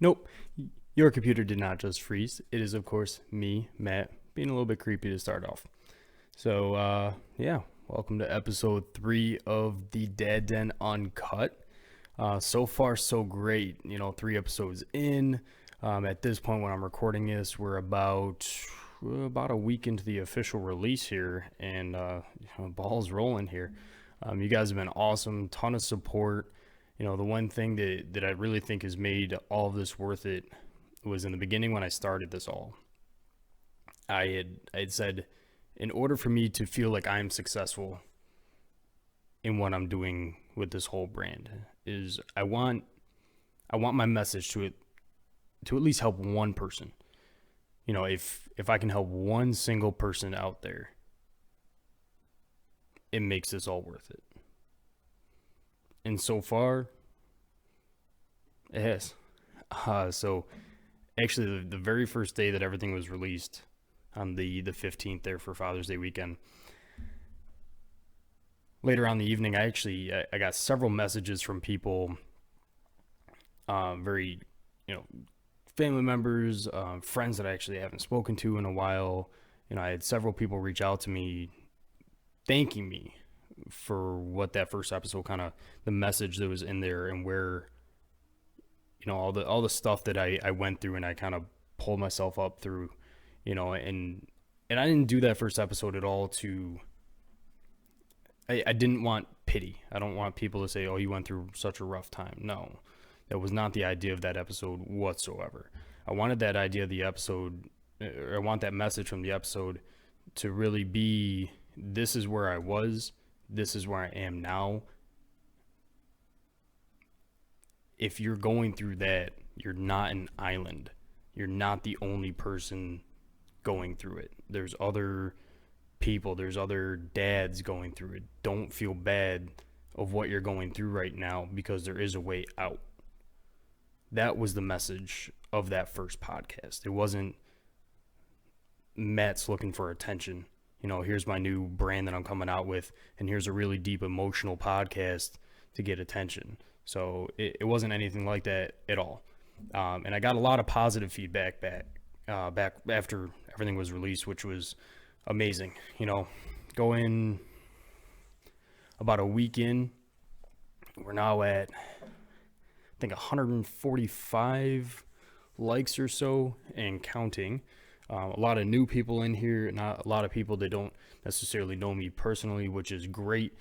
Nope, your computer did not just freeze. It is, of course, me, Matt, being a little bit creepy to start off. So, yeah, welcome to episode 3 of the Dad Den Uncut. So far, so great. 3 episodes in. At this point, when I'm recording this, we're about a week into the official release here, and balls rolling here. You guys have been awesome, ton of support. The one thing that I really think has made all of this worth it was in the beginning when I started this all. I had said, in order for me to feel like I'm successful in what I'm doing with this whole brand, is I want my message to at least help one person. If I can help one single person out there, it makes this all worth it. And so far, it has. So actually, the very first day that everything was released, on the 15th there for Father's Day weekend, later on in the evening, I got several messages from people, very, family members, friends that I actually haven't spoken to in a while. I had several people reach out to me thanking me for what that first episode the message that was in there, and where all the stuff that I went through, and I kind of pulled myself up through, and I didn't do that first episode at all I didn't want pity. I don't want people to say, oh, you went through such a rough time. No, that was not the idea of that episode whatsoever. I wanted that idea of the episode, or I want that message from the episode to really be, this is where I was, this is where I am now. If you're going through that, you're not an island. You're not the only person going through it. There's other people, there's other dads going through it. Don't feel bad of what you're going through right now, because there is a way out. That was the message of that first podcast. It wasn't Matt's looking for attention. Here's my new brand that I'm coming out with, and here's a really deep emotional podcast to get attention. So it wasn't anything like that at all. And I got a lot of positive feedback back after everything was released, which was amazing. Going about a week in, we're now at, I think, 145 likes or so, and counting. A lot of new people in here, not a lot of people that don't necessarily know me personally, which is great.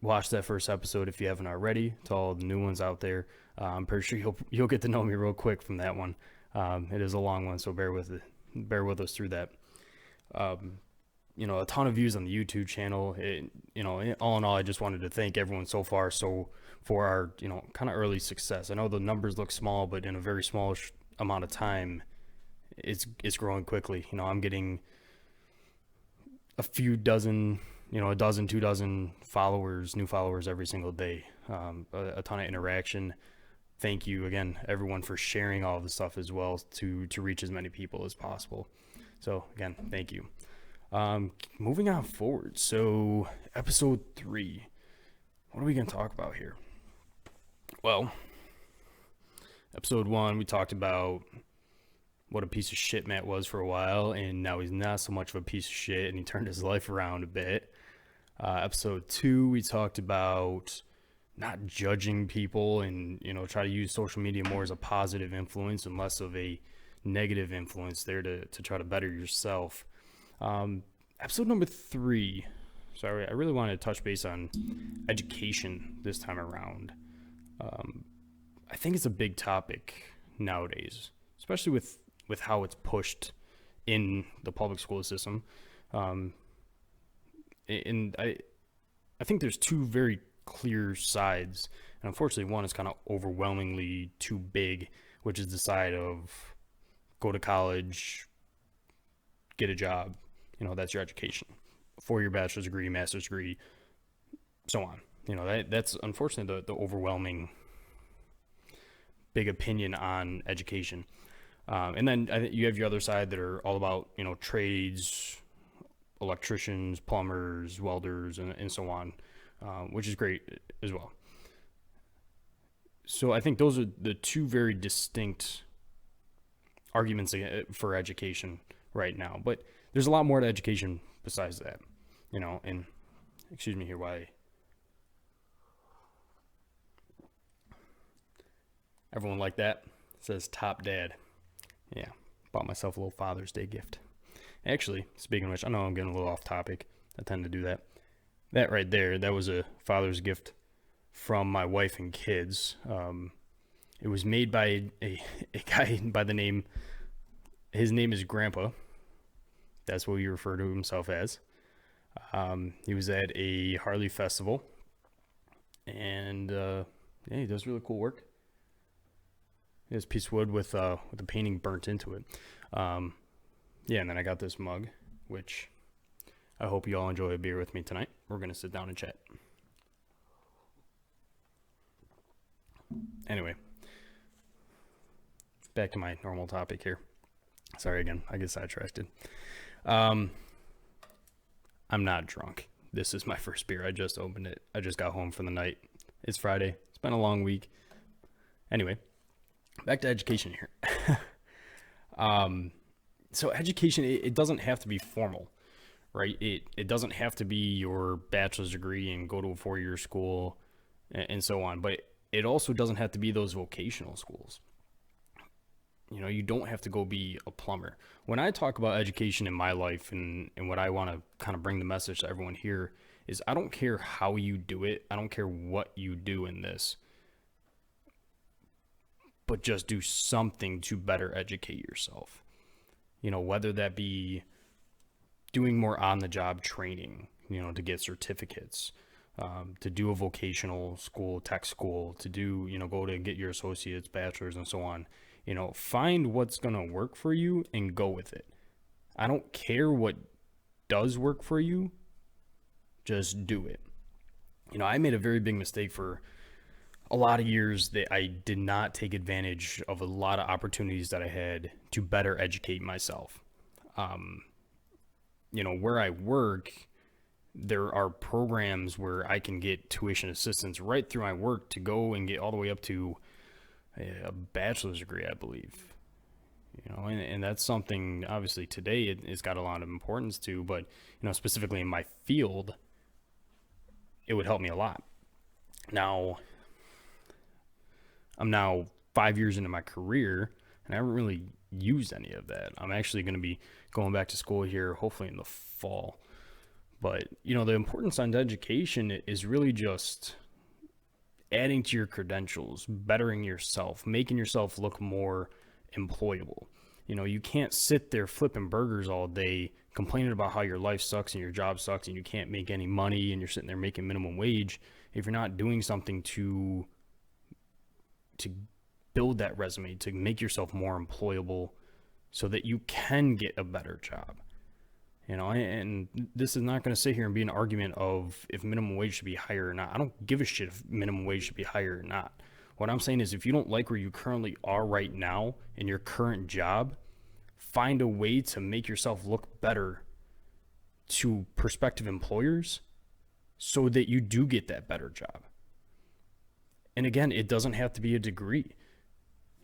Watch that first episode if you haven't already. To all the new ones out there, I'm pretty sure you'll get to know me real quick from that one. It is a long one, so bear with us through that. A ton of views on the YouTube channel. All in all, I just wanted to thank everyone so far. So for our kind of early success. I know the numbers look small, but in a very small amount of time, it's growing quickly. I'm getting a few dozen, a dozen, 2 dozen followers, new followers every single day. A ton of interaction. Thank you again, everyone, for sharing all of the stuff as well to reach as many people as possible. So again, thank you. Moving on forward. So episode 3, what are we going to talk about here? Well, episode 1, we talked about what a piece of shit Matt was for a while, and now he's not so much of a piece of shit, and he turned his life around a bit. Episode 2, we talked about not judging people, and try to use social media more as a positive influence and less of a negative influence there to try to better yourself. Episode number 3, sorry, I really wanted to touch base on education this time around. I think it's a big topic nowadays, especially with how it's pushed in the public school system. And I think there's two very clear sides, and unfortunately one is kind of overwhelmingly too big, which is the side of go to college, get a job, that's your education, 4-year bachelor's degree, master's degree, so on. That's unfortunately the overwhelming big opinion on education. And then I think you have your other side that are all about, trades, electricians, plumbers, welders, and so on, which is great as well. So I think those are the two very distinct arguments for education right now. But there's a lot more to education besides that, and excuse me here why everyone like that says top dad. Yeah, bought myself a little Father's Day gift. Actually, speaking of which, I know I'm getting a little off topic. I tend to do that. That right there, that was a father's gift from my wife and kids. It was made by a guy by the name, his name is Grandpa. That's what he referred to himself as. He was at a Harley festival, and yeah, he does really cool work. He has a piece of wood with the painting burnt into it. Yeah, and then I got this mug, which I hope you all enjoy a beer with me tonight. We're going to sit down and chat. Anyway, back to my normal topic here. Sorry again, I get sidetracked. I'm not drunk. This is my first beer. I just opened it. I just got home from the night. It's Friday. It's been a long week. Anyway, back to education here. So education, it doesn't have to be formal, right? It doesn't have to be your bachelor's degree and go to a 4-year school and so on. But it also doesn't have to be those vocational schools. You don't have to go be a plumber. When I talk about education in my life and what I want to kind of bring the message to everyone here is I don't care how you do it. I don't care what you do in this, but just do something to better educate yourself. Whether that be doing more on-the-job training, to get certificates, to do a vocational school, tech school, to do, go to get your associates, bachelor's, and so on. Find what's going to work for you and go with it. I don't care what does work for you. Just do it. I made a very big mistake for a lot of years that I did not take advantage of a lot of opportunities that I had to better educate myself. Where I work, there are programs where I can get tuition assistance right through my work to go and get all the way up to a bachelor's degree, I believe. And that's something obviously today it's got a lot of importance to, but specifically in my field, it would help me a lot. Now, I'm now 5 years into my career, and I haven't really used any of that. I'm actually going to be going back to school here, hopefully in the fall. But, the importance on education is really just adding to your credentials, bettering yourself, making yourself look more employable. You can't sit there flipping burgers all day, complaining about how your life sucks and your job sucks and you can't make any money and you're sitting there making minimum wage if you're not doing something to build that resume, to make yourself more employable so that you can get a better job. And this is not going to sit here and be an argument of if minimum wage should be higher or not. I don't give a shit if minimum wage should be higher or not. What I'm saying is if you don't like where you currently are right now in your current job, find a way to make yourself look better to prospective employers so that you do get that better job. And again, it doesn't have to be a degree.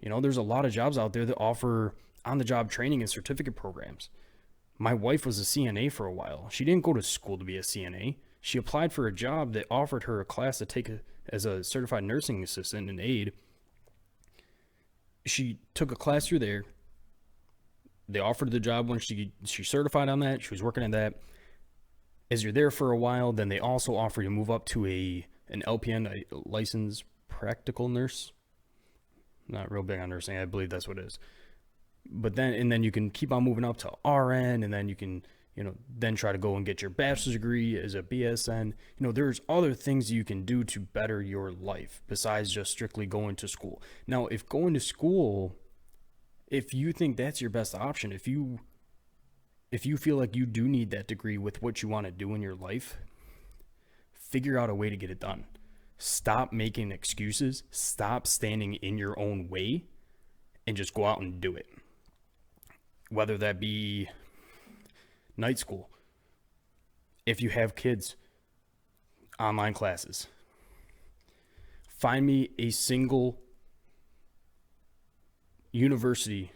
There's a lot of jobs out there that offer on-the-job training and certificate programs. My wife was a CNA for a while. She didn't go to school to be a CNA. She applied for a job that offered her a class to take as a certified nursing assistant and aide. She took a class through there. They offered her the job when she certified on that. She was working at that. As you're there for a while, then they also offer you to move up to an LPN, a licensed practical nurse. Not real big on nursing. I believe that's what it is. But then you can keep on moving up to RN, and then you can, then try to go and get your bachelor's degree as a BSN. There's other things you can do to better your life besides just strictly going to school. Now, if going to school, if you think that's your best option, if you feel like you do need that degree with what you want to do in your life, figure out a way to get it done. Stop making excuses. Stop standing in your own way and just go out and do it. Whether that be night school, if you have kids, online classes, Find me a single university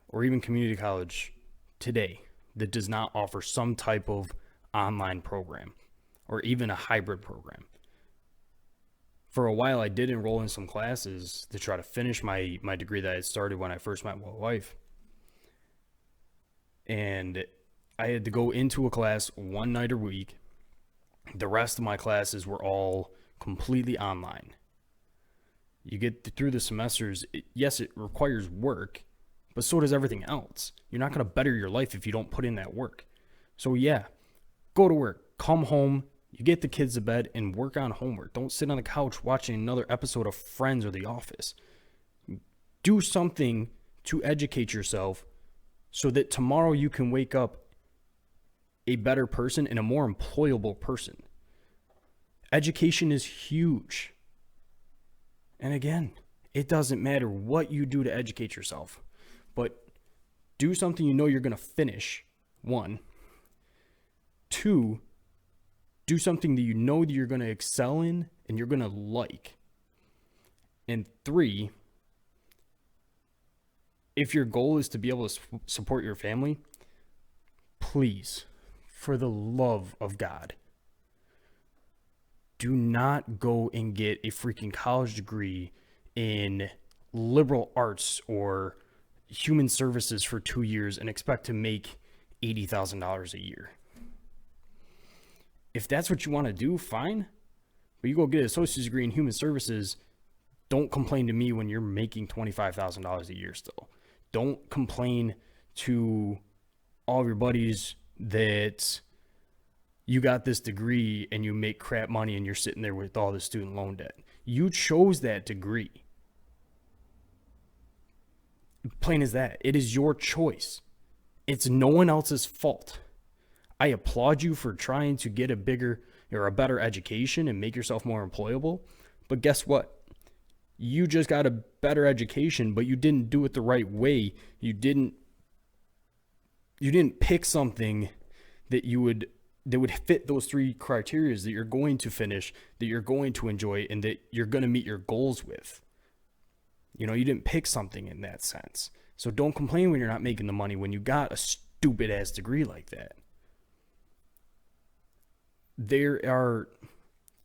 or even community college today that does not offer some type of online program or even a hybrid program. For a while, I did enroll in some classes to try to finish my degree that I had started when I first met my wife. And I had to go into a class one night a week. The rest of my classes were all completely online. You get through the semesters, yes, it requires work, but so does everything else. You're not going to better your life if you don't put in that work. So yeah, go to work, come home, you get the kids to bed, and work on homework. Don't sit on the couch watching another episode of Friends or The Office. Do something to educate yourself so that tomorrow you can wake up a better person and a more employable person. Education is huge. And again, it doesn't matter what you do to educate yourself, but do something you know you're going to finish, 1. 2, do something that you know that you're going to excel in and you're going to like. And 3, if your goal is to be able to support your family, please, for the love of God, do not go and get a freaking college degree in liberal arts or human services for 2 years and expect to make $80,000 a year. If that's what you want to do, fine. But you go get an associate's degree in human services, don't complain to me when you're making $25,000 a year still. Don't complain to all of your buddies that you got this degree and you make crap money and you're sitting there with all the student loan debt. You chose that degree. Plain as that. It is your choice. It's no one else's fault. I applaud you for trying to get a bigger or a better education and make yourself more employable. But guess what? You just got a better education, but you didn't do it the right way. You didn't pick something that would fit those 3 criteria that you're going to finish, that you're going to enjoy, and that you're going to meet your goals with. You didn't pick something in that sense. So don't complain when you're not making the money when you got a stupid ass degree like that. There are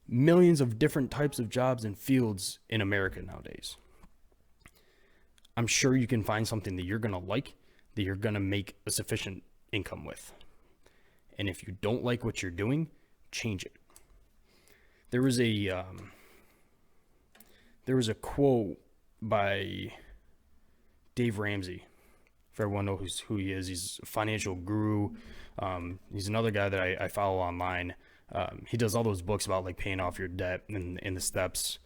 millions of different types of jobs and fields in America nowadays. I'm sure you can find something that you're going to like, that you're going to make a sufficient income with. And if you don't like what you're doing, change it. There was a quote by Dave Ramsey. If everyone knows who he is, he's a financial guru. He's another guy that I follow online. He does all those books about like paying off your debt and the steps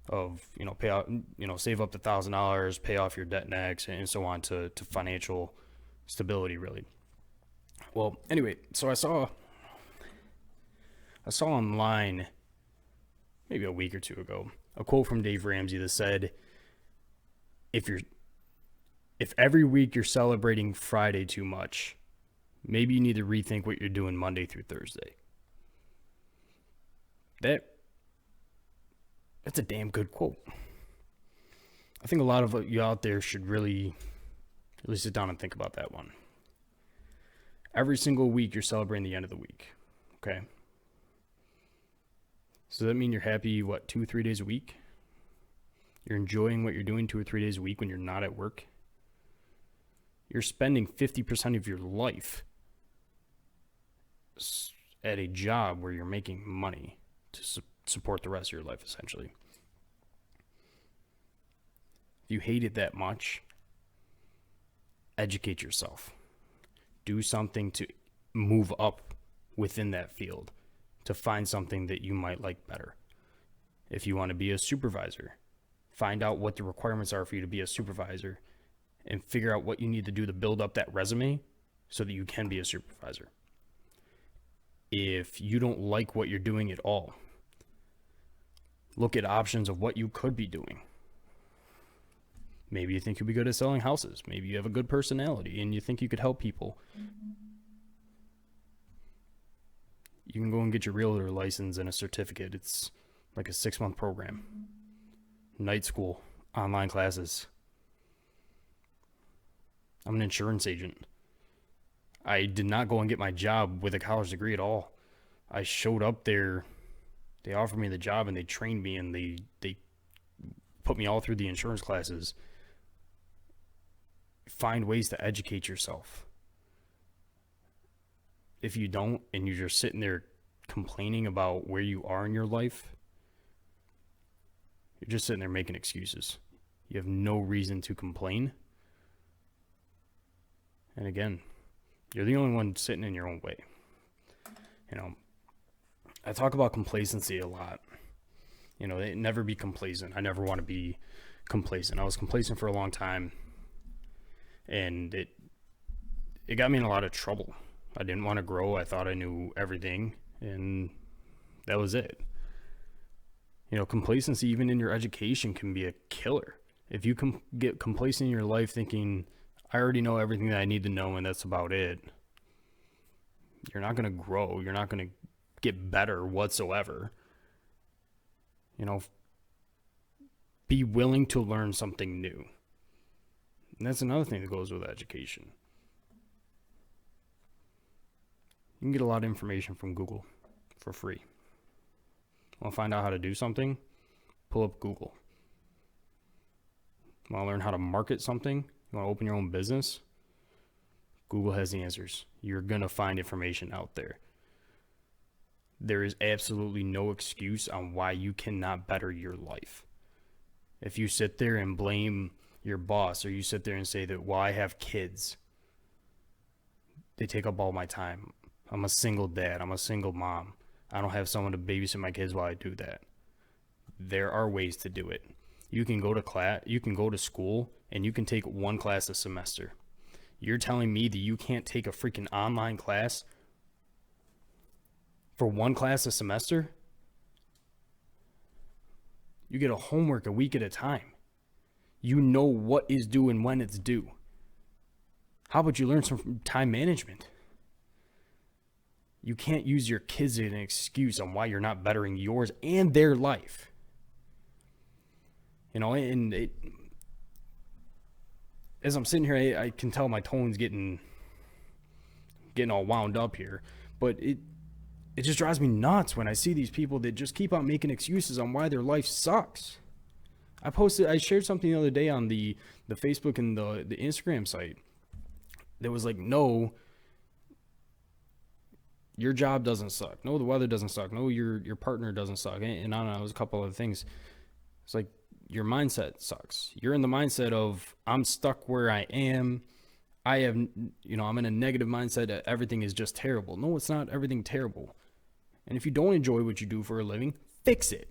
of, pay out, save up to $1,000, pay off your debt next, and so on to financial stability, really. Well, anyway, so I saw online maybe a week or 2 ago a quote from Dave Ramsey that said, if every week you're celebrating Friday too much, maybe you need to rethink what you're doing Monday through Thursday. That's a damn good quote. I think a lot of you out there should really sit down and think about that one. Every single week you're celebrating the end of the week. Okay. So does that mean you're happy, 2-3 days a week? You're enjoying what you're doing 2 or 3 days a week when you're not at work? You're spending 50% of your life at a job where you're making money to support the rest of your life, essentially. If you hate it that much, educate yourself. Do something to move up within that field, to find something that you might like better. If you want to be a supervisor, find out what the requirements are for you to be a supervisor and figure out what you need to do to build up that resume so that you can be a supervisor. If you don't like what you're doing at all, look at options of what you could be doing. Maybe you think you'll be good at selling houses. Maybe you have a good personality and you think you could help people. You can go and get your realtor license and a certificate. It's like a 6-month program. night school, online classes. I'm an insurance agent. I did not go and get my job with a college degree at all. I showed up there. They offered me the job and they trained me and they put me all through the insurance classes. Find ways to educate yourself. If you don't and you're just sitting there complaining about where you are in your life, you're just sitting there making excuses. You have no reason to complain. And again, you're the only one sitting in your own way. You know, I talk about complacency a lot. You know, never be complacent. I never want to be complacent. I was complacent for a long time, and it got me in a lot of trouble. I didn't want to grow. I thought I knew everything, and that was it. You know, complacency, even in your education, can be a killer. If you get complacent in your life thinking, I already know everything that I need to know and that's about it, you're not going to grow. You're not going to get better whatsoever. You know, be willing to learn something new. And that's another thing that goes with education. You can get a lot of information from Google for free. Want to find out how to do something? Pull up Google. Want to learn how to market something? You want to open your own business? Google has the answers. You're going to find information out there. There is absolutely no excuse on why you cannot better your life. If you sit there and blame your boss, or you sit there and say that, well, I have kids, they take up all my time. I'm a single dad. I'm a single mom. I don't have someone to babysit my kids while I do that. There are ways to do it. You can go to class, you can go to school, and you can take one class a semester. You're telling me that you can't take a freaking online class for one class a semester? You get a homework a week at a time. You know what is due and when it's due. How about you learn some time management? You can't use your kids as an excuse on why you're not bettering yours and their life. You know, and as I'm sitting here, I can tell my tone's getting all wound up here. But it just drives me nuts when I see these people that just keep on making excuses on why their life sucks. I shared something the other day on the Facebook and the Instagram site that was like, no, your job doesn't suck. No, the weather doesn't suck. No, your partner doesn't suck. And I don't know, it was a couple other things. It's like, your mindset sucks. You're in the mindset of, I'm stuck where I am. I'm in a negative mindset that everything is just terrible. No, it's not everything terrible. And if you don't enjoy what you do for a living, fix it.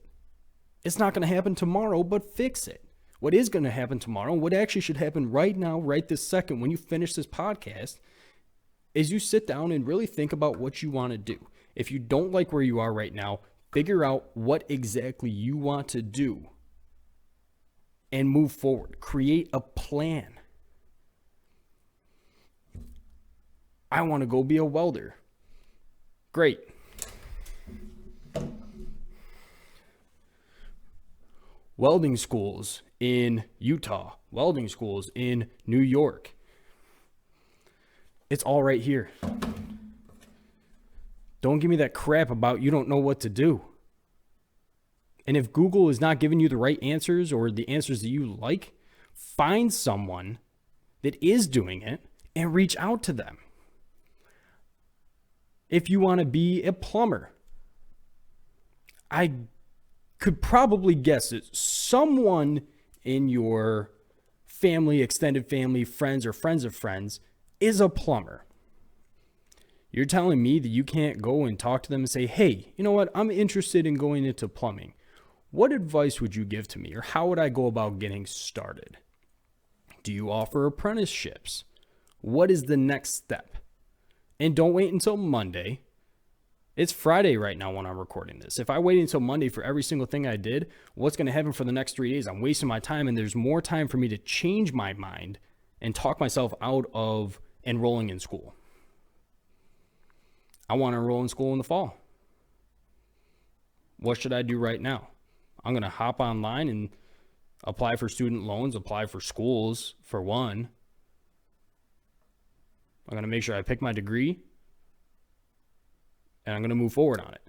It's not going to happen tomorrow, but fix it. What is going to happen tomorrow, what actually should happen right now, right this second, when you finish this podcast, is you sit down and really think about what you want to do. If you don't like where you are right now, figure out what exactly you want to do and move forward. Create a plan. I want to go be a welder. Great. Welding schools in Utah. Welding schools in New York. It's all right here. Don't give me that crap about you don't know what to do. And if Google is not giving you the right answers or the answers that you like, find someone that is doing it and reach out to them. If you want to be a plumber, I could probably guess that someone in your family, extended family, friends, or friends of friends is a plumber. You're telling me that you can't go and talk to them and say, hey, you know what? I'm interested in going into plumbing. What advice would you give to me, or how would I go about getting started? Do you offer apprenticeships? What is the next step? And don't wait until Monday. It's Friday right now when I'm recording this. If I wait until Monday for every single thing I did, what's going to happen for the next 3 days? I'm wasting my time, and there's more time for me to change my mind and talk myself out of enrolling in school. I want to enroll in school in the fall. What should I do right now? I'm going to hop online and Apply for student loans, apply for schools, for one. I'm going to make sure I pick my degree, and I'm going to move forward on it.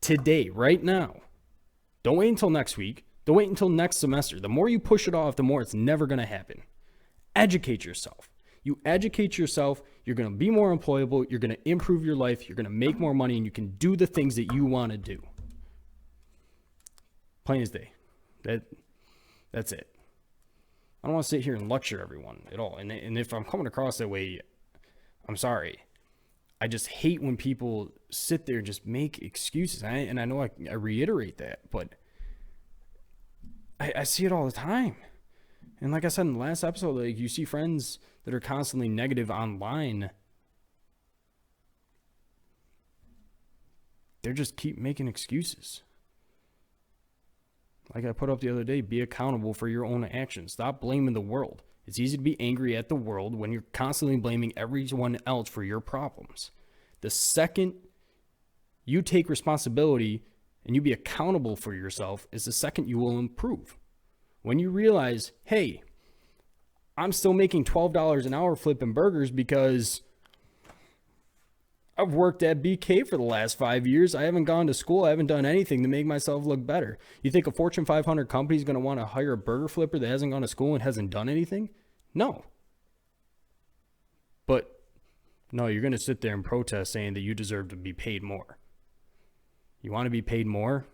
Today, right now. Don't wait until next week. Don't wait until next semester. The more you push it off, the more it's never going to happen. Educate yourself. You educate yourself, you're going to be more employable, you're going to improve your life, you're going to make more money, and you can do the things that you want to do. Plain as day. That's it. I don't want to sit here and lecture everyone at all. And if I'm coming across that way, I'm sorry. I just hate when people sit there and just make excuses. And I know I reiterate that, but I see it all the time. And like I said in the last episode, like, you see friends that are constantly negative online. They just keep making excuses. Like I put up the other day, be accountable for your own actions. Stop blaming the world. It's easy to be angry at the world when you're constantly blaming everyone else for your problems. The second you take responsibility and you be accountable for yourself is the second you will improve. When you realize, hey, I'm still making $12 an hour flipping burgers because I've worked at BK for the last 5 years. I haven't gone to school. I haven't done anything to make myself look better. You think a Fortune 500 company is going to want to hire a burger flipper that hasn't gone to school and hasn't done anything? No. But no, you're going to sit there and protest saying that you deserve to be paid more. You want to be paid more?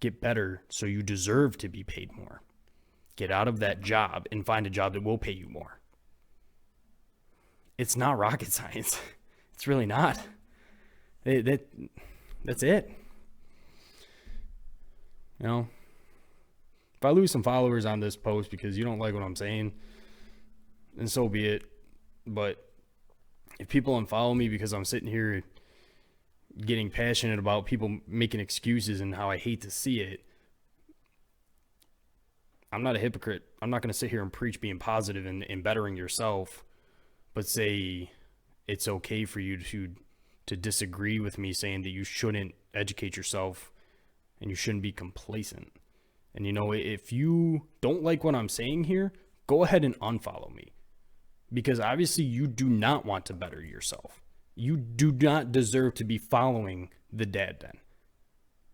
Get better so you deserve to be paid more. Get out of that job and find a job that will pay you more. It's not rocket science. It's really not. That's it. You know, if I lose some followers on this post because you don't like what I'm saying, then so be it. But if people unfollow me because I'm sitting here getting passionate about people making excuses and how I hate to see it, I'm not a hypocrite. I'm not going to sit here and preach being positive and bettering yourself, but say it's okay for you to disagree with me saying that you shouldn't educate yourself and you shouldn't be complacent. And you know, if you don't like what I'm saying here, go ahead and unfollow me, because obviously you do not want to better yourself. You do not deserve to be following the Dad Den.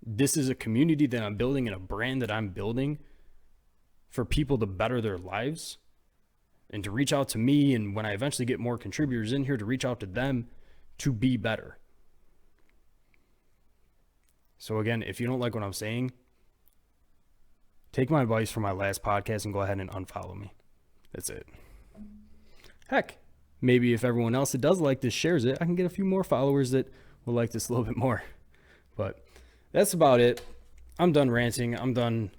This is a community that I'm building and a brand that I'm building for people to better their lives and to reach out to me. And when I eventually get more contributors in here, to reach out to them to be better. So again, if you don't like what I'm saying, take my advice from my last podcast and go ahead and unfollow me. That's it. Heck, maybe if everyone else that does like this shares it, I can get a few more followers that will like this a little bit more. But that's about it. I'm done ranting. I'm done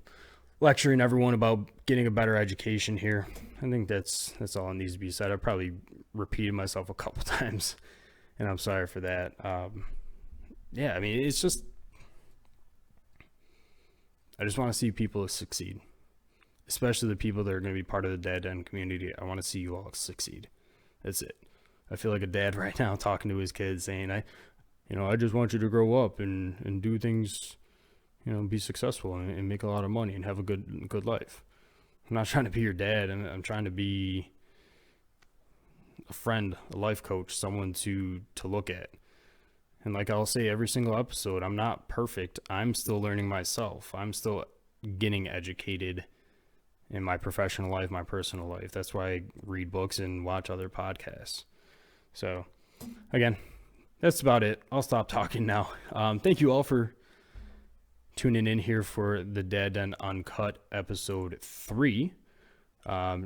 lecturing everyone about getting a better education here. I think that's all that needs to be said. I probably repeated myself a couple times, and I'm sorry for that. Yeah, I mean, it's just, I just want to see people succeed, especially the people that are going to be part of the Dad Den community. I want to see you all succeed. That's it. I feel like a dad right now talking to his kids saying, I just want you to grow up and do things, be successful and make a lot of money and have a good life. I'm not trying to be your dad. I'm trying to be a friend, a life coach, someone to look at. And like I'll say every single episode, I'm not perfect. I'm still learning myself. I'm still getting educated in my professional life, my personal life. That's why I read books and watch other podcasts. So again, that's about it. I'll stop talking now. Thank you all for tuning in here for the Dad Den Uncut Ep-003.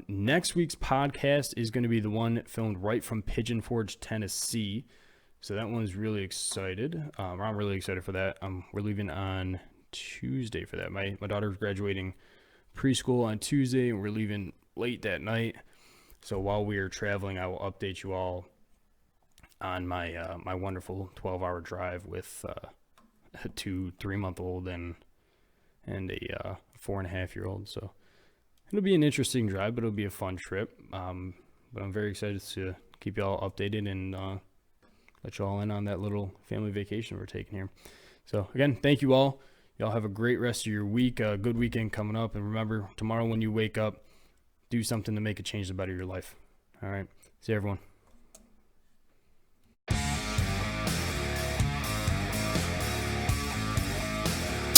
Next week's podcast is going to be the one filmed right from Pigeon Forge, Tennessee. So that one's really excited. I'm really excited for that. We're leaving on Tuesday for that. My daughter's graduating preschool on Tuesday, and we're leaving late that night. So while we are traveling, I will update you all on my my wonderful 12-hour drive with a 2-3-month-old and a 4.5-year-old. So it'll be an interesting drive, but it'll be a fun trip. But I'm very excited to keep you all updated and let you all in on that little family vacation we're taking here. So again, thank you all. Y'all have a great rest of your week. A good weekend coming up. And remember, tomorrow when you wake up, do something to make a change to better your life. All right. See you, everyone.